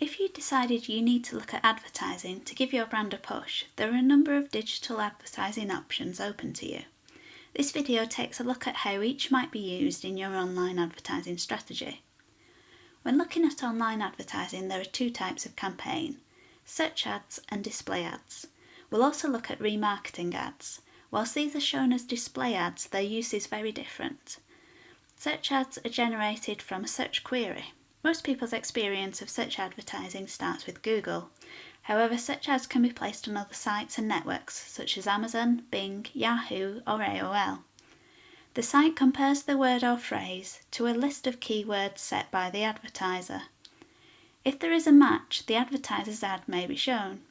If you decided you need to look at advertising to give your brand a push, there are a number of digital advertising options open to you. This video takes a look at how each might be used in your online advertising strategy. When looking at online advertising, there are two types of campaign: search ads and display ads. We'll also look at remarketing ads. Whilst these are shown as display ads, their use is very different. Search ads are generated from a search query. Most people's experience of search advertising starts with Google. However, search ads can be placed on other sites and networks such as Amazon, Bing, Yahoo or AOL. The site compares the word or phrase to a list of keywords set by the advertiser. If there is a match, the advertiser's ad may be shown.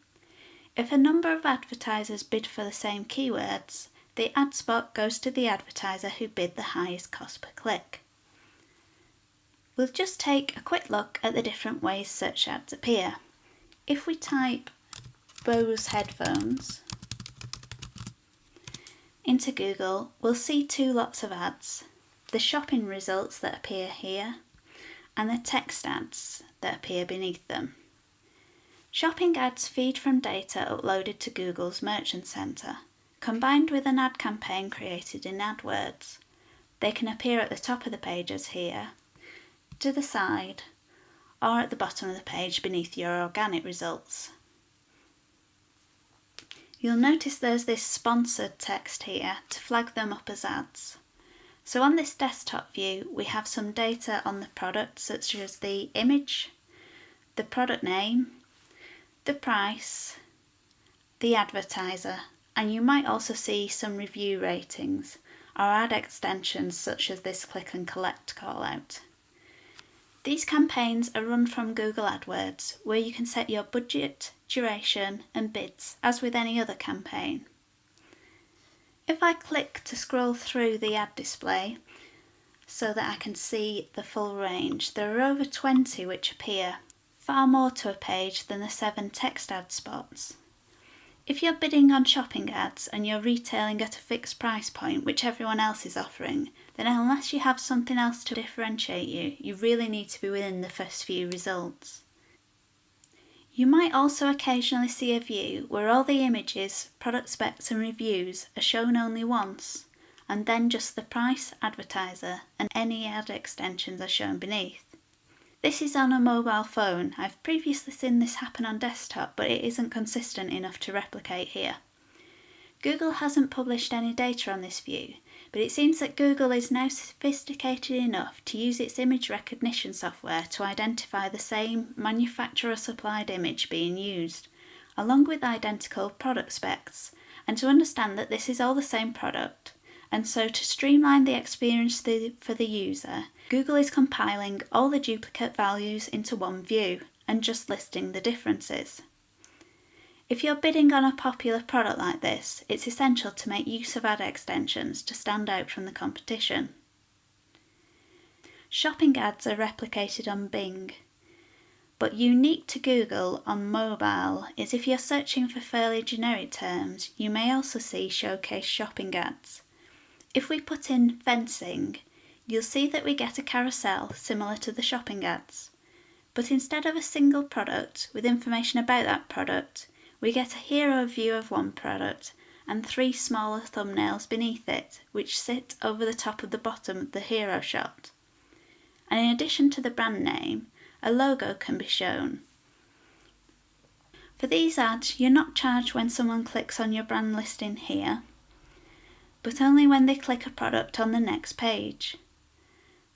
If a number of advertisers bid for the same keywords, the ad spot goes to the advertiser who bid the highest cost per click. We'll just take a quick look at the different ways search ads appear. If we type Bose headphones into Google, we'll see two lots of ads: the shopping results that appear here and the text ads that appear beneath them. Shopping ads feed from data uploaded to Google's Merchant Center, combined with an ad campaign created in AdWords. They can appear at the top of the page as here, to the side, or at the bottom of the page beneath your organic results. You'll notice there's this sponsored text here to flag them up as ads. So on this desktop view, we have some data on the product, such as the image, the product name, the price, the advertiser, and you might also see some review ratings or ad extensions such as this click and collect call out. These campaigns are run from Google AdWords, where you can set your budget, duration and bids as with any other campaign. If I click to scroll through the ad display so that I can see the full range, there are over 20 which appear, far more to a page than the 7 text ad spots. If you're bidding on shopping ads and you're retailing at a fixed price point which everyone else is offering, then unless you have something else to differentiate you, you really need to be within the first few results. You might also occasionally see a view where all the images, product specs and reviews are shown only once, and then just the price, advertiser and any ad extensions are shown beneath. This is on a mobile phone. I've previously seen this happen on desktop, but it isn't consistent enough to replicate here. Google hasn't published any data on this view, but it seems that Google is now sophisticated enough to use its image recognition software to identify the same manufacturer-supplied image being used, along with identical product specs, and to understand that this is all the same product. And so to streamline the experience for the user, Google is compiling all the duplicate values into one view and just listing the differences. If you're bidding on a popular product like this, it's essential to make use of ad extensions to stand out from the competition. Shopping ads are replicated on Bing, but unique to Google on mobile is if you're searching for fairly generic terms, you may also see showcase shopping ads. If we put in fencing, you'll see that we get a carousel similar to the shopping ads, but instead of a single product with information about that product, we get a hero view of one product and 3 smaller thumbnails beneath it, which sit over the top of the bottom of the hero shot. And in addition to the brand name, a logo can be shown. For these ads, you're not charged when someone clicks on your brand listing here, but only when they click a product on the next page.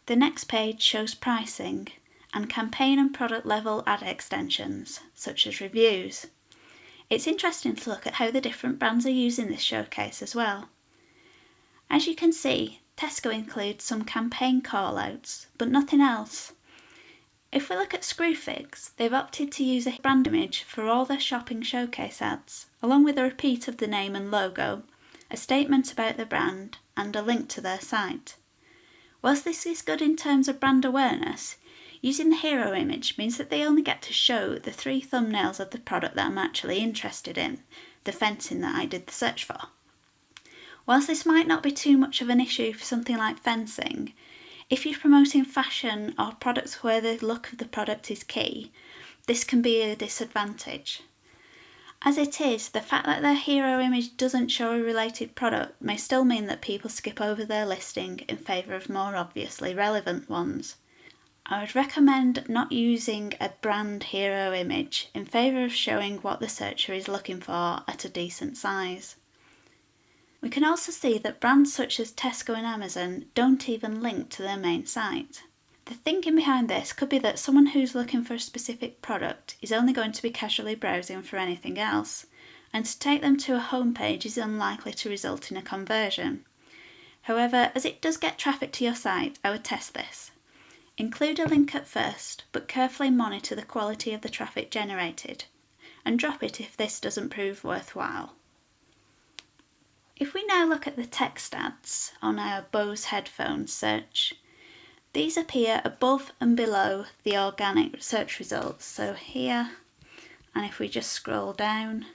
The next page shows pricing and campaign and product level ad extensions, such as reviews. It's interesting to look at how the different brands are using this showcase as well. As you can see, Tesco includes some campaign callouts, but nothing else. If we look at Screwfix, they've opted to use a brand image for all their shopping showcase ads, along with a repeat of the name and logo, a statement about the brand, and a link to their site. Whilst this is good in terms of brand awareness, using the hero image means that they only get to show the 3 thumbnails of the product that I'm actually interested in, the fencing that I did the search for. Whilst this might not be too much of an issue for something like fencing, if you're promoting fashion or products where the look of the product is key, This can be a disadvantage. As it is, the fact that their hero image doesn't show a related product may still mean that people skip over their listing in favour of more obviously relevant ones. I would recommend not using a brand hero image in favour of showing what the searcher is looking for at a decent size. We can also see that brands such as Tesco and Amazon don't even link to their main site. The thinking behind this could be that someone who's looking for a specific product is only going to be casually browsing for anything else, and to take them to a homepage is unlikely to result in a conversion. However, as it does get traffic to your site, I would test this. Include a link at first, but carefully monitor the quality of the traffic generated, and drop it if this doesn't prove worthwhile. If we now look at the text ads on our Bose headphones search, these appear above and below the organic search results. So here, and if we just scroll down,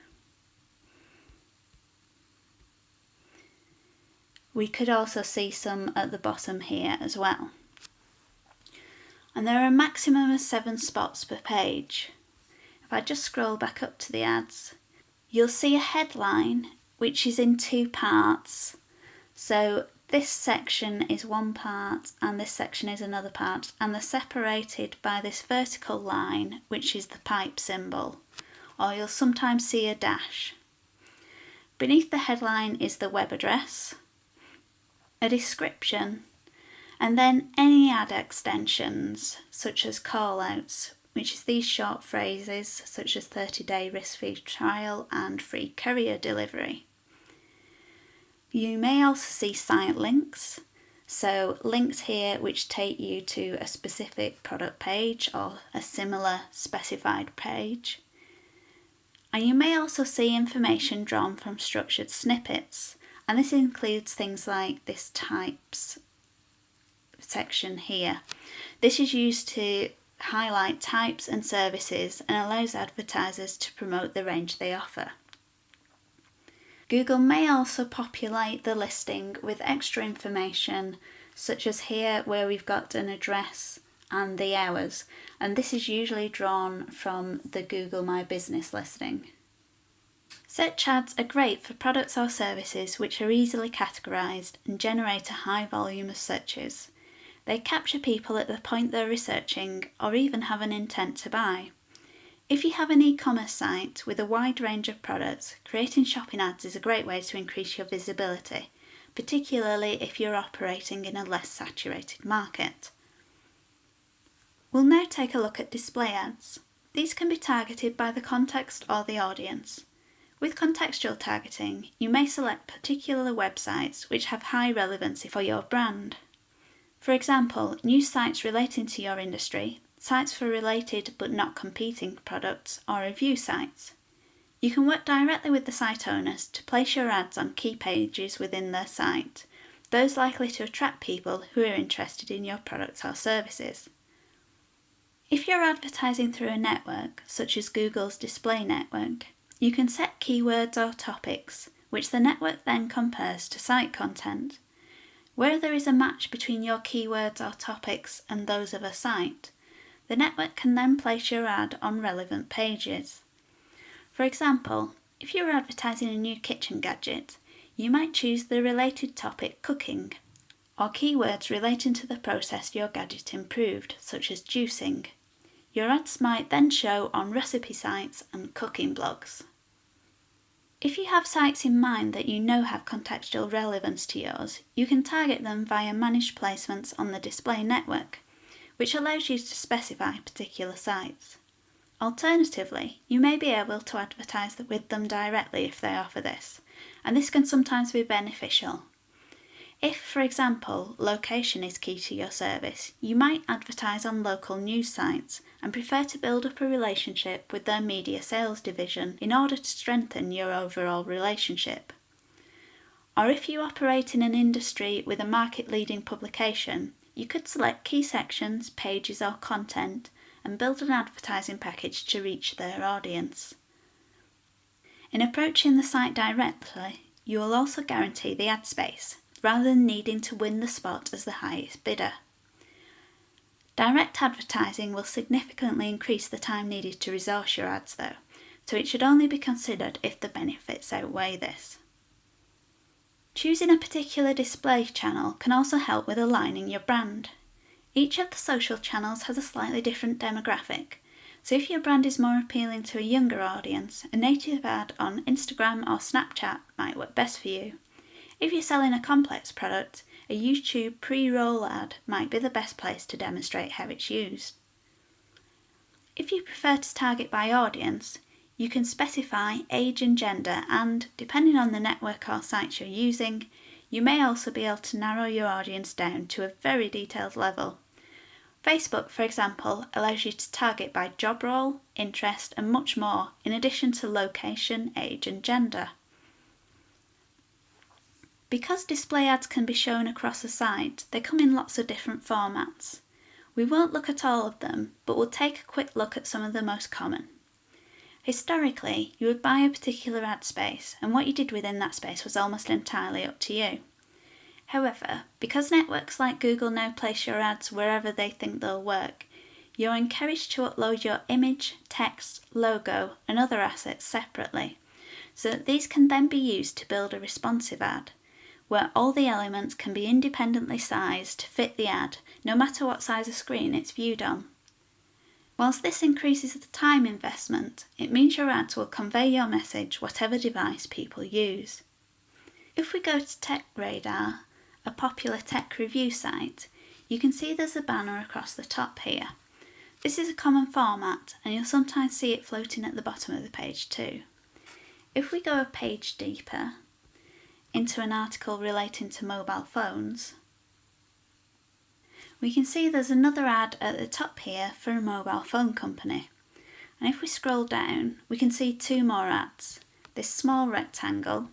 we could also see some at the bottom here as well. And there are a maximum of 7 spots per page. If I just scroll back up to the ads, you'll see a headline which is in 2 parts. So this section is one part and this section is another part, and they're separated by this vertical line which is the pipe symbol, or you'll sometimes see a dash. Beneath the headline is the web address, a description, and then any ad extensions such as callouts, which is these short phrases such as 30-day risk-free trial and free courier delivery. You may also see site links, so links here which take you to a specific product page or a similar specified page. And you may also see information drawn from structured snippets, and this includes things like this types section here. This is used to highlight types and services and allows advertisers to promote the range they offer. Google may also populate the listing with extra information, such as here where we've got an address and the hours, and this is usually drawn from the Google My Business listing. Search ads are great for products or services which are easily categorised and generate a high volume of searches. They capture people at the point they're researching or even have an intent to buy. If you have an e-commerce site with a wide range of products, creating shopping ads is a great way to increase your visibility, particularly if you're operating in a less saturated market. We'll now take a look at display ads. These can be targeted by the context or the audience. With contextual targeting, you may select particular websites which have high relevancy for your brand. For example, news sites relating to your industry, sites for related but not competing products, or review sites. You can work directly with the site owners to place your ads on key pages within their site, those likely to attract people who are interested in your products or services. If you're advertising through a network, such as Google's display network, you can set keywords or topics, which the network then compares to site content. Where there is a match between your keywords or topics and those of a site, the network can then place your ad on relevant pages. For example, if you're advertising a new kitchen gadget, you might choose the related topic cooking, or keywords relating to the process your gadget improved, such as juicing. Your ads might then show on recipe sites and cooking blogs. If you have sites in mind that you know have contextual relevance to yours, you can target them via managed placements on the display network, which allows you to specify particular sites. Alternatively, you may be able to advertise with them directly if they offer this, and this can sometimes be beneficial. If, for example, location is key to your service, you might advertise on local news sites and prefer to build up a relationship with their media sales division in order to strengthen your overall relationship. Or if you operate in an industry with a market-leading publication, you could select key sections, pages or content and build an advertising package to reach their audience. In approaching the site directly, you will also guarantee the ad space, rather than needing to win the spot as the highest bidder. Direct advertising will significantly increase the time needed to resource your ads though, so it should only be considered if the benefits outweigh this. Choosing a particular display channel can also help with aligning your brand. Each of the social channels has a slightly different demographic, so if your brand is more appealing to a younger audience, a native ad on Instagram or Snapchat might work best for you. If you're selling a complex product, a YouTube pre-roll ad might be the best place to demonstrate how it's used. If you prefer to target by audience, you can specify age and gender, and depending on the network or sites you're using, you may also be able to narrow your audience down to a very detailed level. Facebook, for example, allows you to target by job role, interest, and much more, in addition to location, age, and gender. Because display ads can be shown across a site, they come in lots of different formats. We won't look at all of them, but we'll take a quick look at some of the most common. Historically, you would buy a particular ad space, and what you did within that space was almost entirely up to you. However, because networks like Google now place your ads wherever they think they'll work, you're encouraged to upload your image, text, logo, and other assets separately, so that these can then be used to build a responsive ad, where all the elements can be independently sized to fit the ad, no matter what size of screen it's viewed on. Whilst this increases the time investment, it means your ads will convey your message whatever device people use. If we go to TechRadar, a popular tech review site, you can see there's a banner across the top here. This is a common format, and you'll sometimes see it floating at the bottom of the page too. If we go a page deeper into an article relating to mobile phones, we can see there's another ad at the top here for a mobile phone company. And if we scroll down, we can see two more ads. This small rectangle,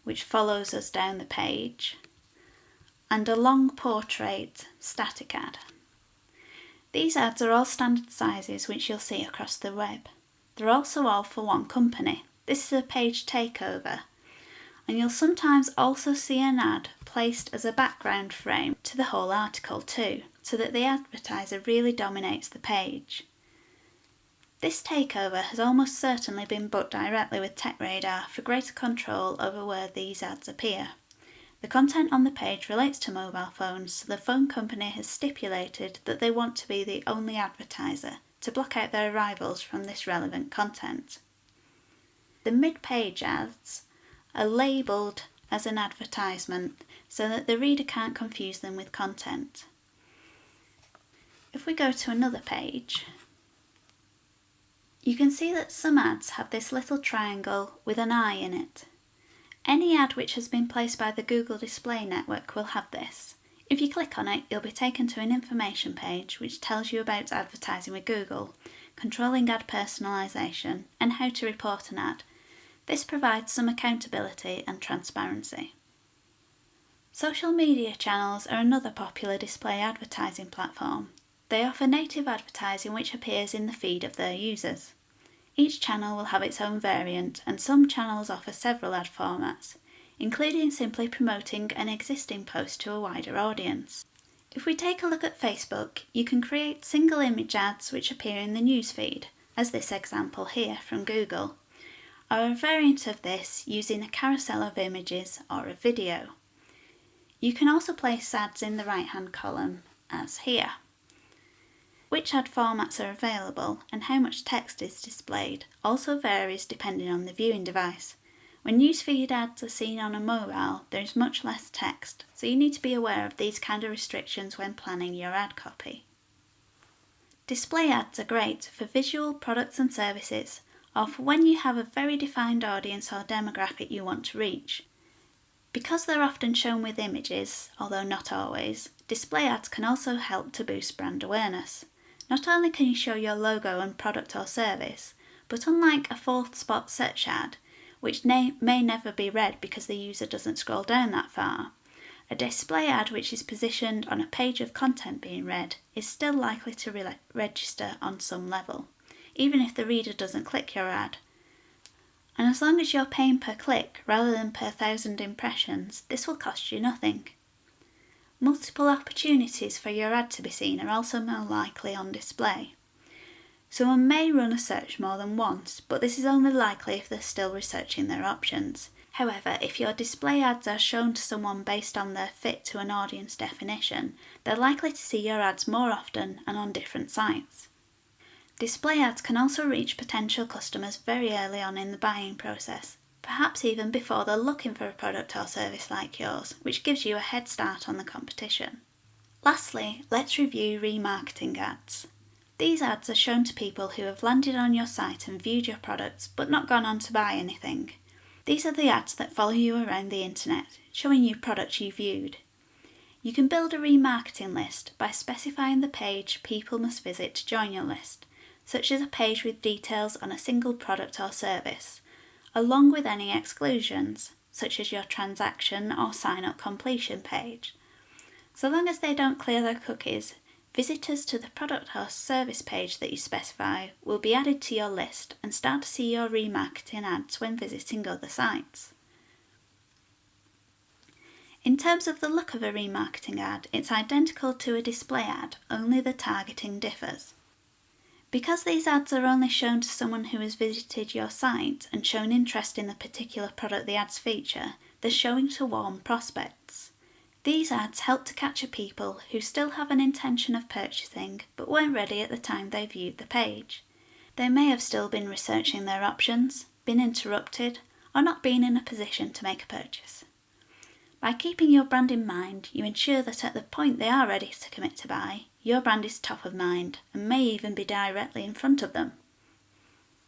which follows us down the page, and a long portrait static ad. These ads are all standard sizes which you'll see across the web. They're also all for one company. This is a page takeover, and you'll sometimes also see an ad placed as a background frame to the whole article too, so that the advertiser really dominates the page. This takeover has almost certainly been booked directly with TechRadar for greater control over where these ads appear. The content on the page relates to mobile phones, so the phone company has stipulated that they want to be the only advertiser to block out their rivals from this relevant content. The mid-page ads are labelled as an advertisement so that the reader can't confuse them with content. If we go to another page, you can see that some ads have this little triangle with an eye in it. Any ad which has been placed by the Google Display Network will have this. If you click on it, you'll be taken to an information page which tells you about advertising with Google, controlling ad personalisation, and how to report an ad. This provides some accountability and transparency. Social media channels are another popular display advertising platform. They offer native advertising which appears in the feed of their users. Each channel will have its own variant, and some channels offer several ad formats, including simply promoting an existing post to a wider audience. If we take a look at Facebook, you can create single image ads which appear in the newsfeed, as this example here from Google, or a variant of this using a carousel of images or a video. You can also place ads in the right-hand column, as here. Which ad formats are available and how much text is displayed also varies depending on the viewing device. When newsfeed ads are seen on a mobile, there is much less text, so you need to be aware of these kind of restrictions when planning your ad copy. Display ads are great for visual products and services, or for when you have a very defined audience or demographic you want to reach. Because they're often shown with images, although not always, display ads can also help to boost brand awareness. Not only can you show your logo and product or service, but unlike a fourth spot search ad, which may never be read because the user doesn't scroll down that far, a display ad which is positioned on a page of content being read is still likely to register on some level, even if the reader doesn't click your ad. And as long as you're paying per click rather than per 1,000 impressions, this will cost you nothing. Multiple opportunities for your ad to be seen are also more likely on display. Someone may run a search more than once, but this is only likely if they're still researching their options. However, if your display ads are shown to someone based on their fit to an audience definition, they're likely to see your ads more often and on different sites. Display ads can also reach potential customers very early on in the buying process, perhaps even before they're looking for a product or service like yours, which gives you a head start on the competition. Lastly, let's review remarketing ads. These ads are shown to people who have landed on your site and viewed your products but not gone on to buy anything. These are the ads that follow you around the internet, showing you products you viewed. You can build a remarketing list by specifying the page people must visit to join your list, such as a page with details on a single product or service, along with any exclusions, such as your transaction or sign-up completion page. So long as they don't clear their cookies, visitors to the product or service page that you specify will be added to your list and start to see your remarketing ads when visiting other sites. In terms of the look of a remarketing ad, it's identical to a display ad, only the targeting differs. Because these ads are only shown to someone who has visited your site and shown interest in the particular product the ads feature, they're showing to warm prospects. These ads help to capture people who still have an intention of purchasing but weren't ready at the time they viewed the page. They may have still been researching their options, been interrupted, or not been in a position to make a purchase. By keeping your brand in mind, you ensure that at the point they are ready to commit to buy, your brand is top of mind and may even be directly in front of them.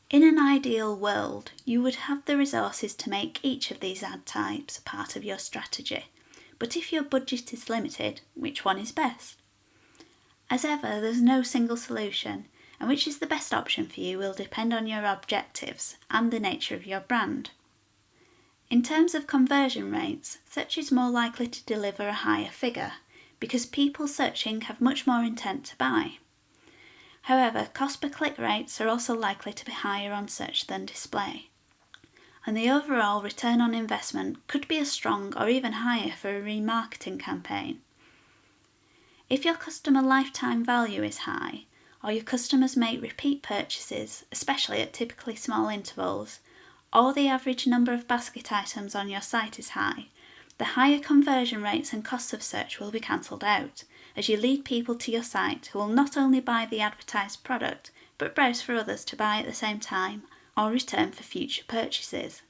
In an ideal world, you would have the resources to make each of these ad types a part of your strategy. But if your budget is limited, which one is best? As ever, there's no single solution, and which is the best option for you will depend on your objectives and the nature of your brand. In terms of conversion rates, search is more likely to deliver a higher figure, because people searching have much more intent to buy. However, cost per click rates are also likely to be higher on search than display, and the overall return on investment could be as strong or even higher for a remarketing campaign. If your customer lifetime value is high, or your customers make repeat purchases, especially at typically small intervals, or the average number of basket items on your site is high, the higher conversion rates and costs of search will be cancelled out, as you lead people to your site who will not only buy the advertised product, but browse for others to buy at the same time, or return for future purchases.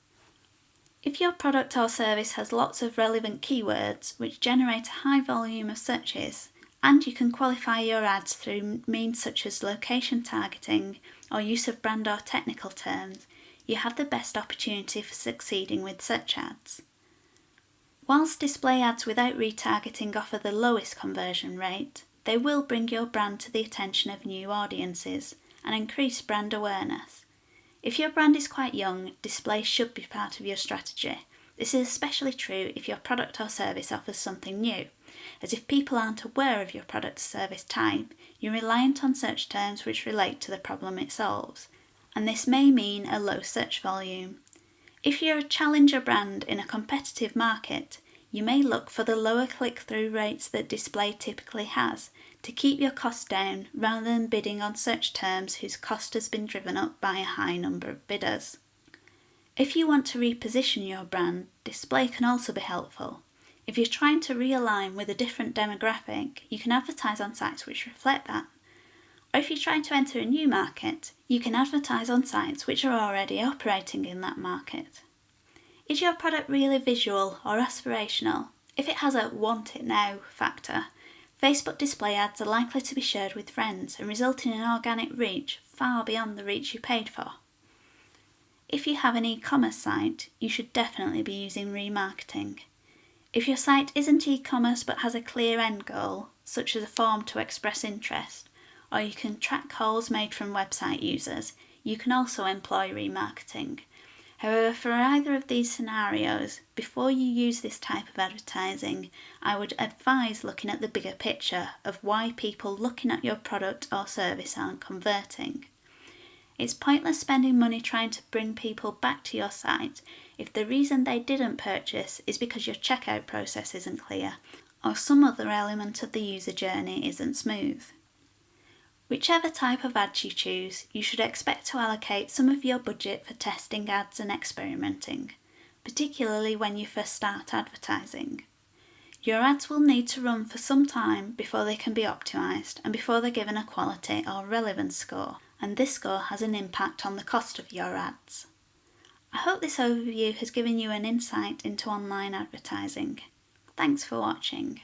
If your product or service has lots of relevant keywords which generate a high volume of searches, and you can qualify your ads through means such as location targeting or use of brand or technical terms, you have the best opportunity for succeeding with search ads. Whilst display ads without retargeting offer the lowest conversion rate, they will bring your brand to the attention of new audiences and increase brand awareness. If your brand is quite young, display should be part of your strategy. This is especially true if your product or service offers something new, as if people aren't aware of your product or service type, you're reliant on search terms which relate to the problem it solves, and this may mean a low search volume. If you're a challenger brand in a competitive market, you may look for the lower click-through rates that display typically has to keep your costs down rather than bidding on search terms whose cost has been driven up by a high number of bidders. If you want to reposition your brand, display can also be helpful. If you're trying to realign with a different demographic, you can advertise on sites which reflect that. Or if you're trying to enter a new market, you can advertise on sites which are already operating in that market. Is your product really visual or aspirational? If it has a want it now factor, Facebook display ads are likely to be shared with friends and result in an organic reach far beyond the reach you paid for. If you have an e-commerce site, you should definitely be using remarketing. If your site isn't e-commerce but has a clear end goal, such as a form to express interest, or you can track calls made from website users, you can also employ remarketing. However, for either of these scenarios, before you use this type of advertising, I would advise looking at the bigger picture of why people looking at your product or service aren't converting. It's pointless spending money trying to bring people back to your site if the reason they didn't purchase is because your checkout process isn't clear, or some other element of the user journey isn't smooth. Whichever type of ads you choose, you should expect to allocate some of your budget for testing ads and experimenting, particularly when you first start advertising. Your ads will need to run for some time before they can be optimised and before they're given a quality or relevance score, and this score has an impact on the cost of your ads. I hope this overview has given you an insight into online advertising. Thanks for watching.